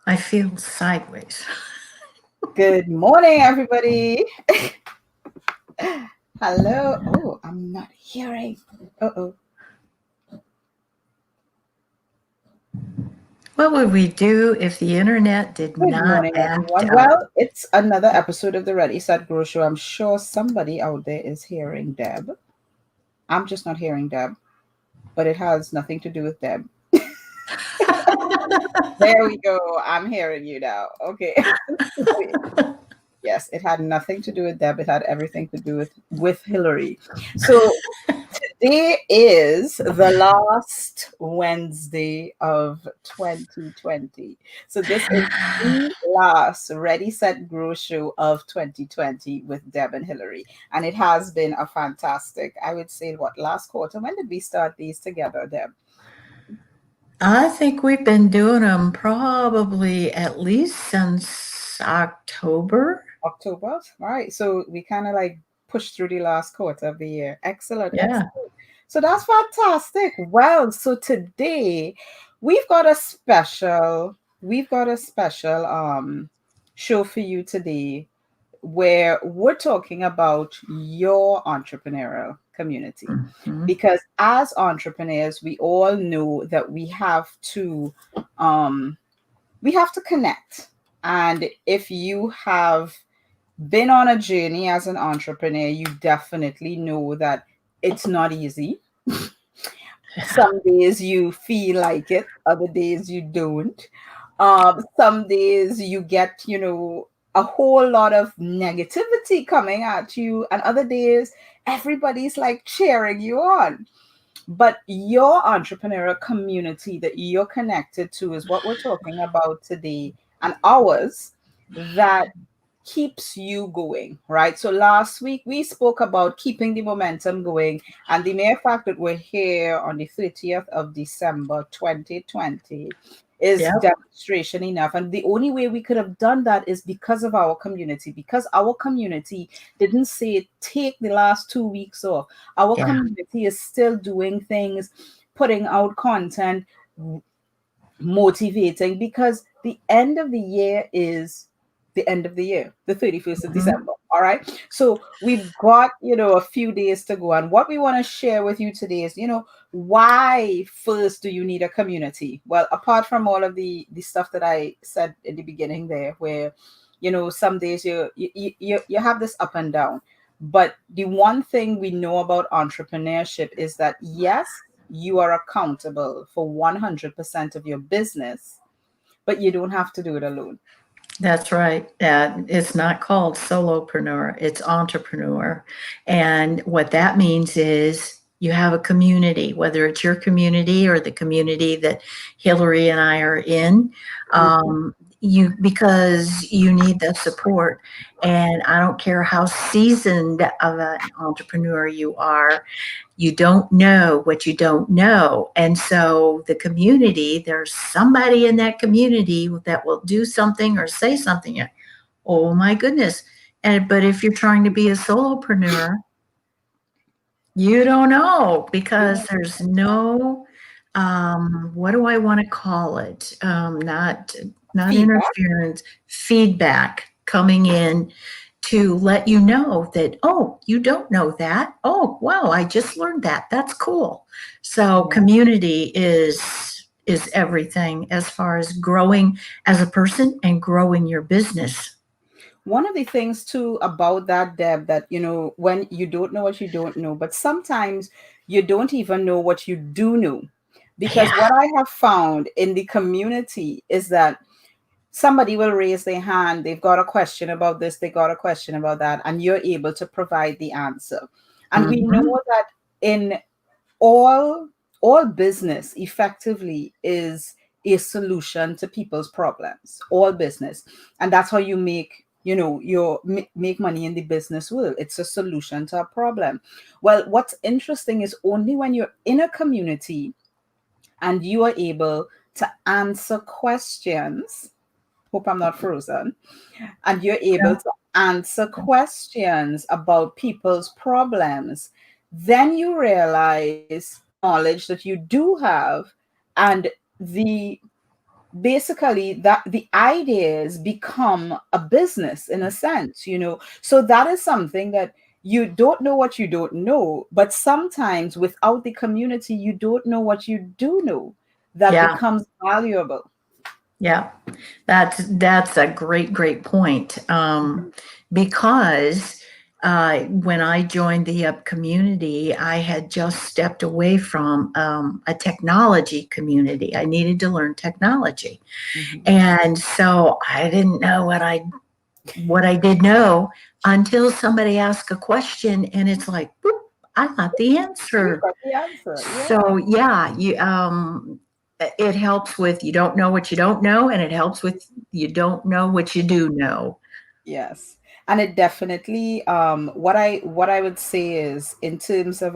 I feel sideways. Good morning, everybody. Hello. Oh, I'm not hearing. Uh-oh. What would we do if the internet did Good not morning, act everyone. up? Well, it's another episode of the Ready Set Grow Show. I'm sure somebody out there is hearing Deb. I'm just not hearing Deb, but it has nothing to do with Deb. There we go. I'm hearing you now. Okay. Yes, it had nothing to do with Deb. It had everything to do with Hillary. So today is the last Wednesday of 2020. So this is the last Ready Set Grow show of 2020 with Deb and Hillary. And it has been a fantastic, I would say, what, last quarter? When did we start these together, Deb? I think we've been doing them probably at least since October. October. All right. So we kind of like pushed through the last quarter of the year. Excellent. Yeah. Excellent. So that's fantastic. Well, so today we've got a special show for you today where we're talking about your entrepreneurial community. Mhm. Because as entrepreneurs, we all know that um we have to connect. And if you have been on a journey as an entrepreneur, you definitely know that it's not easy. Some days you feel like it, other days you don't. Some days you get, a whole lot of negativity coming at you, and other days everybody's like cheering you on. But your entrepreneurial community that you're connected to is what we're talking about today, and ours that keeps you going, right? So last week we spoke about keeping the momentum going, and the mere fact that we're here on the 30th of December 2020 is Yep. demonstration enough. And the only way we could have done that is because of our community, because our community didn't say take the last 2 weeks off. Our Yeah. community is still doing things, putting out content, motivating, because the end of the year is the end of the year, the 31st of Mhm. December. All right. So we've got, a few days to go. And what we want to share with you today is, why first do you need a community? Well, apart from all of the stuff that I said in the beginning there, where, some days you have this up and down. But the one thing we know about entrepreneurship is that yes, you are accountable for 100% of your business, but you don't have to do it alone. That's right. It's not called solopreneur, it's entrepreneur. And what that means is you have a community, whether it's your community or the community that Hillary and I are in. Mhm. You because you need that support. And I don't care how seasoned of an entrepreneur you are, you don't know what you don't know. And so the community, there's somebody in that community that will do something or say something. Oh my goodness. And but if you're trying to be a solopreneur, you don't know because there's no what do I want to call it? Not Feedback. interference, feedback coming in to let you know that, oh, you don't know that. Oh, wow, I just learned that. That's cool. So Yeah. community is everything as far as growing as a person and growing your business. One of the things too about that, Deb, that when you don't know what you don't know, but sometimes you don't even know what you do know. Because Yeah. what I have found in the community is that somebody will raise their hand, they've got a question about this, they got a question about that, and you're able to provide the answer. And we Hmm. know that in all all business effectively is a solution to people's problems, all business. And that's how you make make money in the business world. It's a solution to a problem. Well, what's interesting is only when you're in a community and you are able to answer questions, hope I'm not frozen, and you're able to answer questions about people's problems, then you realize the knowledge that you do have and the basically that the ideas become a business in a sense, so that is something that you don't know what you don't know, but sometimes without the community you don't know what you do know that Yeah. becomes valuable. Yeah. That's a great point. Because when I joined the Up community, I had just stepped away from a technology community. I needed to learn technology, Mhm. and so I didn't know what I did know until somebody asked a question, and it's like, boop, I got the You answer. got the answer. Yeah. So yeah, it helps with you don't know what you don't know, and it helps with you don't know what you do know. Yes. And it definitely what I would say is in terms of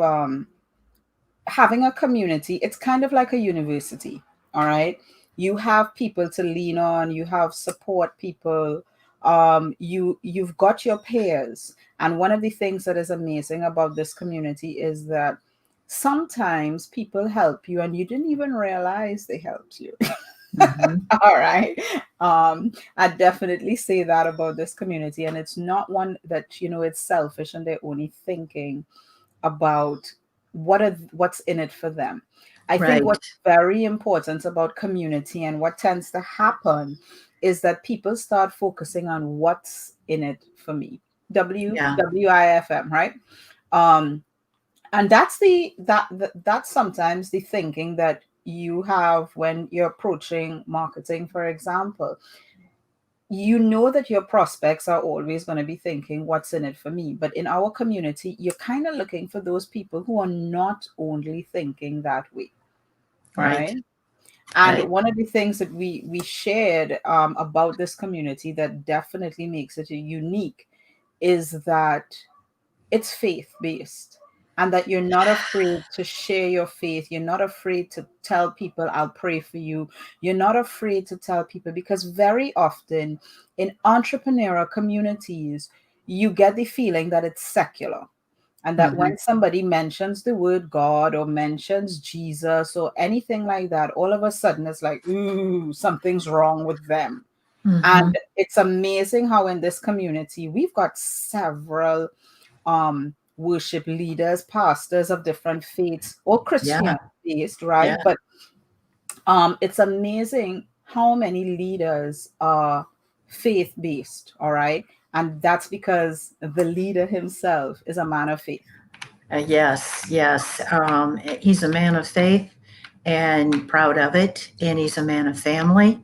having a community, it's kind of like a university. All right. You have people to lean on, you have support people, you've got your peers. And one of the things that is amazing about this community is that sometimes people help you and you didn't even realize they helped you. Mhm. All right. I definitely say that about this community. And it's not one that, it's selfish and they're only thinking about what's in it for them. I think Right. what's very important about community and what tends to happen is that people start focusing on what's in it for me. Yeah. WIFM, right? Um, and that's sometimes the thinking that you have when you're approaching marketing, for example. You know that your prospects are always going to be thinking what's in it for me, but in our community you're kind of looking for those people who are not only thinking that way. All Right. right. And Right. one of the things that we shared about this community that definitely makes it unique is that it's faith based, and that you're not afraid to share your faith. You're not afraid to tell people, I'll pray for you. You're not afraid to tell people, because very often in entrepreneurial communities, you get the feeling that it's secular. And that Mhm. when somebody mentions the word God or mentions Jesus or anything like that, all of a sudden it's like, ooh, something's wrong with them. And Mhm. it's amazing how in this community we've got several worship leaders, pastors of different faiths, or Yeah. Christian based, Yeah. right? But it's amazing how many leaders are faith based, all right? And that's because the leader himself is a man of faith. Yes. Yes. He's a man of faith and proud of it, and he's a man of family.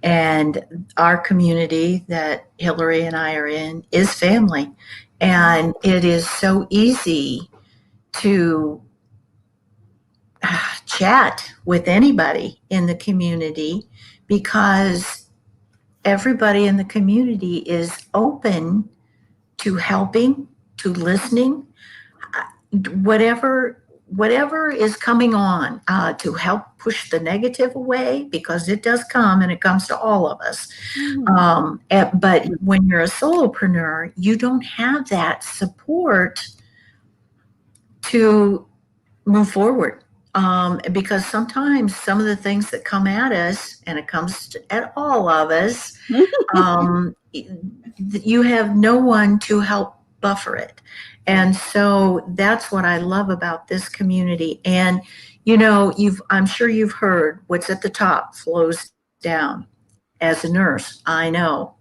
And our community that Hillary and I are in is family. Mhm. And it is so easy to chat with anybody in the community because everybody in the community is open to helping, to listening, whatever is coming on to help push the negative away, because it does come and it comes to all of us. Mhm. But when you're a solopreneur, you don't have that support to move forward. Because sometimes some of the things that come at us, and it comes at all of us, you have no one to help buffer it. And so that's what I love about this community. And I'm sure you've heard what's at the top flows down. As a nurse, I know.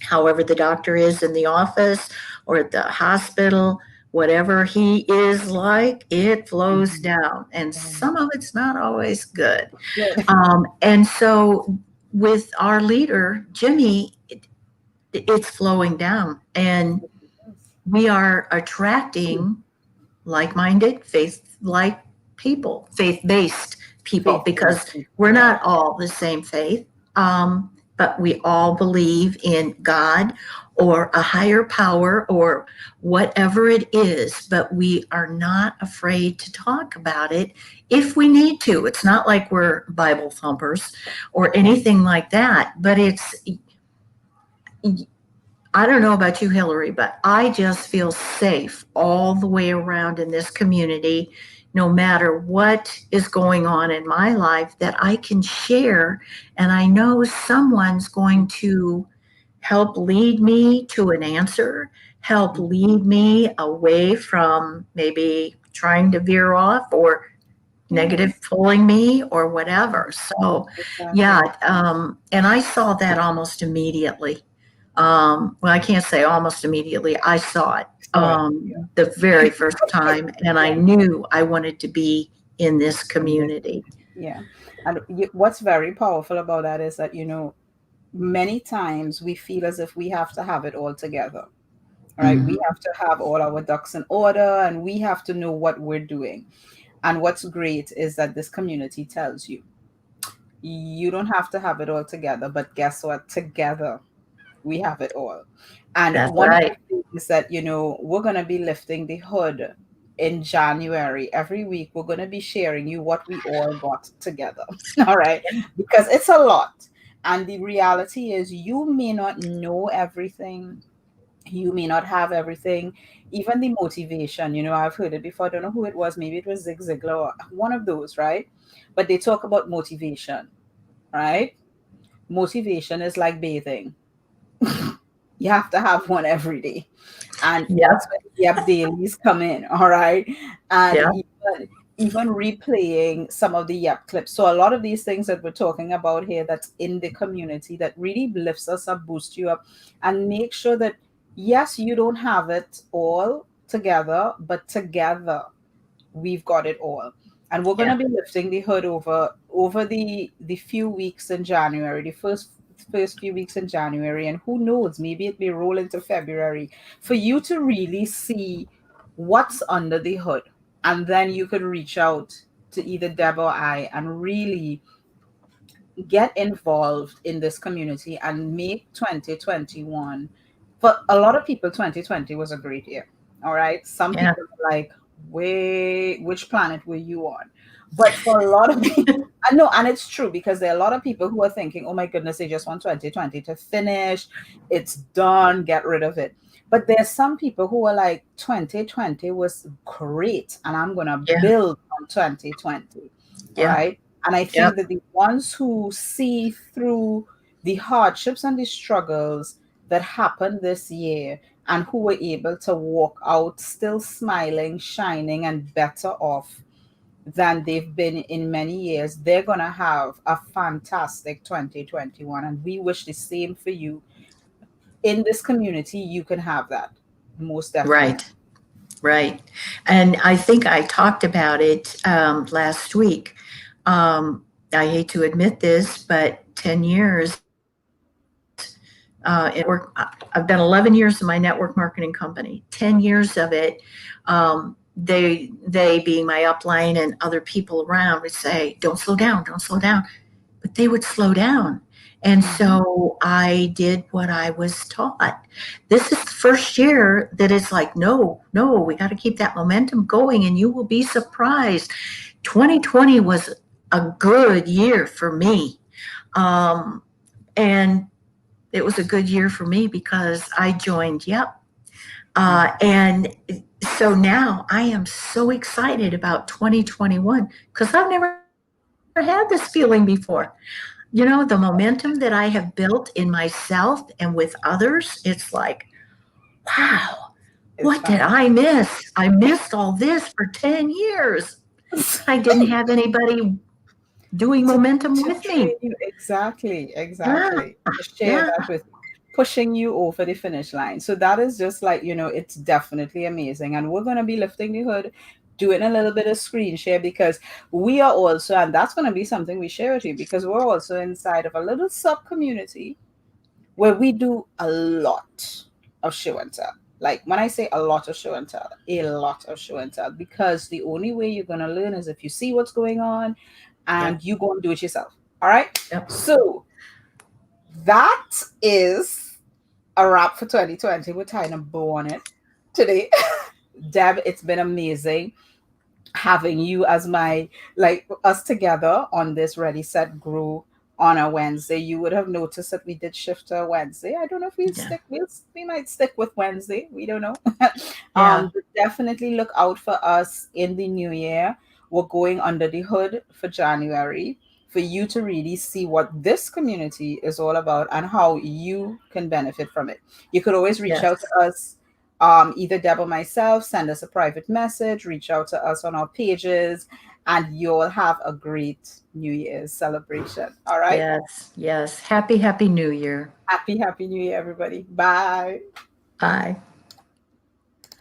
However, the doctor is in the office or at the hospital, whatever he is like, it flows Mhm. down. And Mhm. some of it's not always good. Good. And so with our leader, Jimmy, it's flowing down. And we are attracting like-minded, faith-like people, faith-based people, Faith because based. we're Yeah. not all the same faith, but we all believe in God or a higher power or whatever it is. But we are not afraid to talk about it if we need to. It's not like we're Bible thumpers or anything like that, but I don't know about you, Hillary, but I just feel safe all the way around in this community. no matter what is going on in my life, that I can share, and I know someone's going to help lead me to an answer, help lead me away from maybe trying to veer off or Yeah, negative pulling me or whatever. So, yeah, exactly. and I saw that almost immediately. Well, I can't say almost immediately. I saw it So it, the very first time, and I yeah, knew I wanted to be in this community. yeah. And what's very powerful about that is that, many times we feel as if we have to have it all together, right? We Mhm. have to have all our ducks in order and we have to know what we're doing. And what's great is that this community tells you, you don't have to have it all together, but guess what? Together, we have it all. And That's one of right. the things that, we're going to be lifting the hood in January. Every week, we're going to be sharing you what we all got together. All right. Because it's a lot. And the reality is, you may not know everything. You may not have everything, even the motivation. I've heard it before. I don't know who it was. Maybe it was Zig Ziglar or one of those, right? But they talk about motivation, right? Motivation is like bathing. You have to have one every day. And that's Yep. when the Yep dailies come in. All right. And Yeah. even replaying some of the Yep clips. So a lot of these things that we're talking about here that's in the community that really lifts us up, boosts you up, and make sure that yes, you don't have it all together, but together we've got it all. And we're going Yeah. to be lifting the hood over the few weeks in January, the first few weeks in January, and who knows, maybe it may roll into February, for you to really see what's under the hood. And then you could reach out to either Deb or I and really get involved in this community and make 2021, for a lot of people 2020 was a great year. All right, some Yeah. people are like, wait, which planet were you on? But for a lot of people, I know, and it's true, because there are a lot of people who are thinking, oh my goodness, they just want 2020 to finish, it's done, get rid of it. But there's some people who are like, 2020 was great and I'm going to Yeah. build on 2020. All Yeah. right. And I Yep. think that the ones who see through the hardships and the struggles that happened this year and who were able to walk out still smiling, shining, and better off than they've been in many years, they're going to have a fantastic 2021. And we wish the same for you. In this community, you can have that. Most definitely. Right. Right. And I think I talked about it last week. I hate to admit this, but 10 years I've done 11 years in my network marketing company. 10 years of it, they being my upline and other people around would say, don't slow down, don't slow down. But they would slow down. And Mhm. so I did what I was taught. This is the first year that it's like, no, no, we got to keep that momentum going, and you will be surprised. 2020 was a good year for me. And it was a good year for me because I joined Yep. And so now I am so excited about 2021 because I've never had this feeling before. You know, the momentum that I have built in myself and with others, it's like, wow, It's what did I miss? I missed all this for 10 years. fantastic. I didn't have anybody doing to momentum to with train me. you, exactly, Yeah, exactly, to share yeah, that with you, pushing you over the finish line. So that is just like, it's definitely amazing. And we're going to be lifting the hood, doing a little bit of screen share, because we are also, and that's going to be something we share with you, because we're also inside of a little sub community where we do a lot of show and tell. Like when I say a lot of show and tell, a lot of show and tell, because the only way you're going to learn is if you see what's going on yep, and you go and do it yourself. All right. yep. So that is a wrap for 2020. We're tying a bow on it today. Deb, it's been amazing having you as my, like, us together on this Ready Set Grow on a Wednesday. You would have noticed that we did shift to a Wednesday. I don't know if we'll Yeah. stick. We might stick with Wednesday. We don't know. Yeah. But definitely look out for us in the new year. We're going under the hood for January for you to really see what this community is all about and how you can benefit from it. You could always reach out to Yes. us, either Deb or myself, send us a private message, reach out to us on our pages, and you'll have a great New Year's celebration. All right. Yes. Yes. Happy, happy New Year. Happy New Year, everybody. Bye. Bye.